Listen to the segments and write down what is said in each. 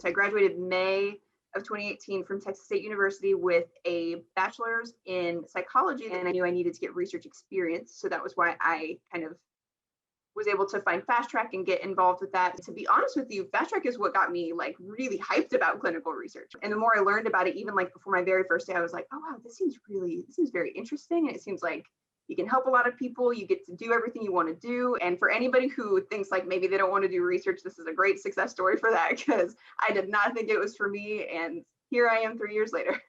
So I graduated May of 2018 from Texas State University with a bachelor's in psychology, and I knew I needed to get research experience. So that was why I kind of was able to find Fastrack and get involved with that. To be honest with you, Fastrack is what got me like really hyped about clinical research. And the more I learned about it, even like before my very first day, I was like, oh wow, this seems very interesting. And it seems like you can help a lot of people. You get to do everything you want to do. And for anybody who thinks like maybe they don't want to do research, this is a great success story for that, because I did not think it was for me. And here I am 3 years later.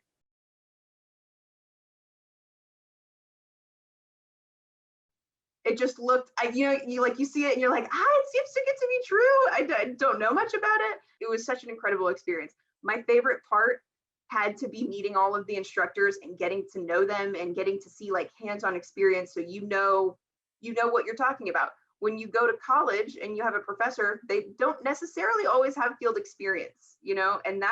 It just looked, you see it and you're like, it seems too good to be true. I don't know much about it. It was such an incredible experience. My favorite part had to be meeting all of the instructors and getting to know them and getting to see like hands-on experience. So you know what you're talking about. When you go to college and you have a professor, they don't necessarily always have field experience, and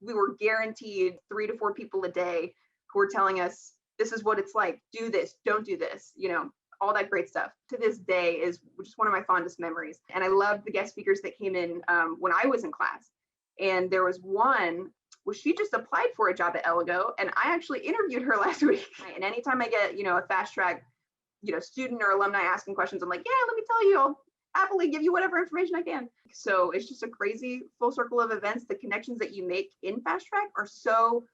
we were guaranteed 3 to 4 people a day who were telling us, this is what it's like, do this, don't do this, all that great stuff. To this day is just one of my fondest memories. And I love the guest speakers that came in when I was in class. And there was one, she just applied for a job at Elligo, and I actually interviewed her last week. And anytime I get, a Fastrack, student or alumni asking questions, I'm like, yeah, let me tell you, I'll happily give you whatever information I can. So it's just a crazy full circle of events. The connections that you make in Fastrack are so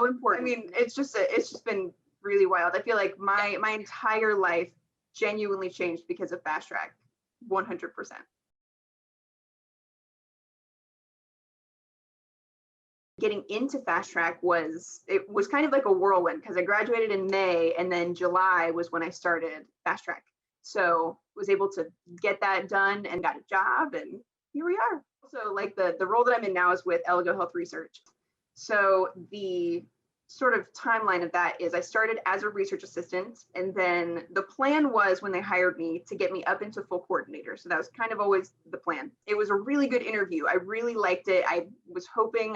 important. I mean, it's just been really wild. I feel like my entire life genuinely changed because of Fastrack, 100%. Getting into Fastrack was kind of like a whirlwind, because I graduated in May, and then July was when I started Fastrack. So was able to get that done and got a job, and here we are. So like the role that I'm in now is with Elligo Health Research. So the sort of timeline of that is I started as a research assistant, and then the plan was when they hired me to get me up into full coordinator. So that was kind of always the plan. It was a really good interview. I really liked it. I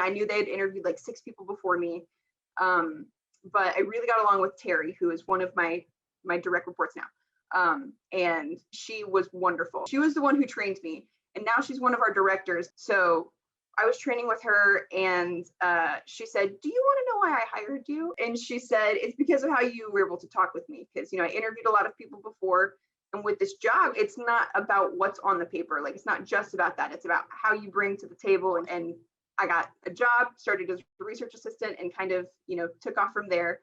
knew they had interviewed like 6 people before me. But I really got along with Terry, who is one of my direct reports now. And she was wonderful. She was the one who trained me, and now she's one of our directors. So I was training with her, and she said, do you want to know why I hired you? And she said, it's because of how you were able to talk with me. Because, I interviewed a lot of people before, and with this job, it's not about what's on the paper. Like, it's not just about that. It's about how you bring to the table. And I got a job, started as a research assistant, and kind of, took off from there.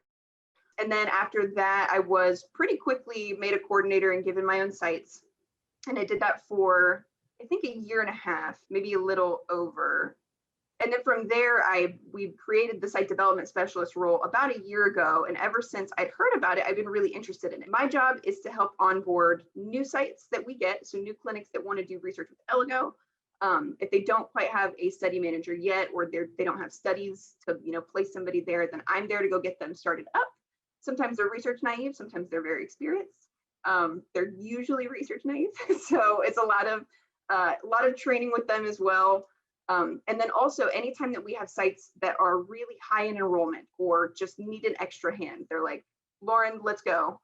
And then after that, I was pretty quickly made a coordinator and given my own sites. And I did that for, I think, 1.5 years, maybe a little over. And then from there, we created the site development specialist role about 1 year ago. And ever since I'd heard about it, I've been really interested in it. My job is to help onboard new sites that we get, so new clinics that want to do research with Elligo. If they don't quite have a study manager yet, or they don't have studies to place somebody there, then I'm there to go get them started up. Sometimes they're research naive, sometimes they're very experienced. They're usually research naive, so it's a lot of training with them as well. And then also, anytime that we have sites that are really high in enrollment or just need an extra hand, they're like, Lauren, let's go.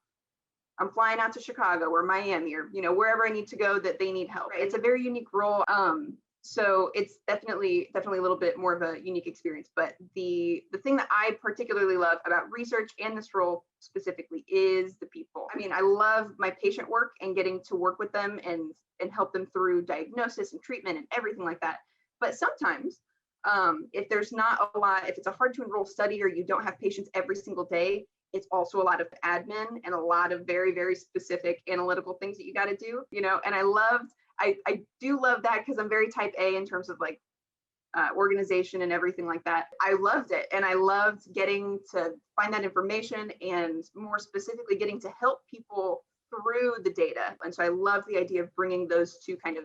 I'm flying out to Chicago or Miami or wherever I need to go that they need help. Right? It's a very unique role. So it's definitely a little bit more of a unique experience. But the thing that I particularly love about research and this role specifically is the people. I mean, I love my patient work and getting to work with them and help them through diagnosis and treatment and everything like that. But sometimes if there's not a lot, if it's a hard to enroll study or you don't have patients every single day, it's also a lot of admin and a lot of very, very specific analytical things that you got to do, and I do love that, because I'm very type A in terms of like organization and everything like that. I loved it, and I loved getting to find that information, and more specifically getting to help people through the data. And so I love the idea of bringing those two kind of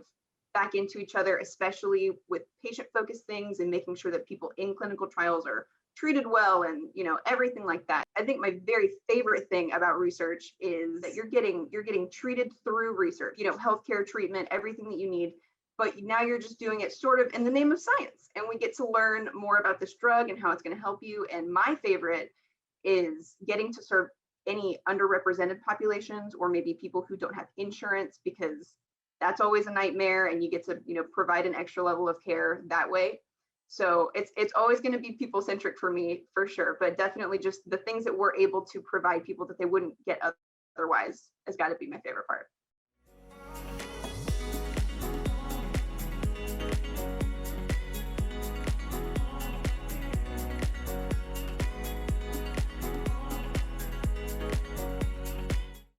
back into each other, especially with patient-focused things and making sure that people in clinical trials are treated well and everything like that. I think my very favorite thing about research is that you're getting treated through research, healthcare treatment, everything that you need, but now you're just doing it sort of in the name of science, and we get to learn more about this drug and how it's going to help you. And my favorite is getting to serve any underrepresented populations, or maybe people who don't have insurance, because that's always a nightmare, and you get to provide an extra level of care that way. So it's always going to be people centric for me, for sure. But definitely just the things that we're able to provide people that they wouldn't get otherwise has got to be my favorite part.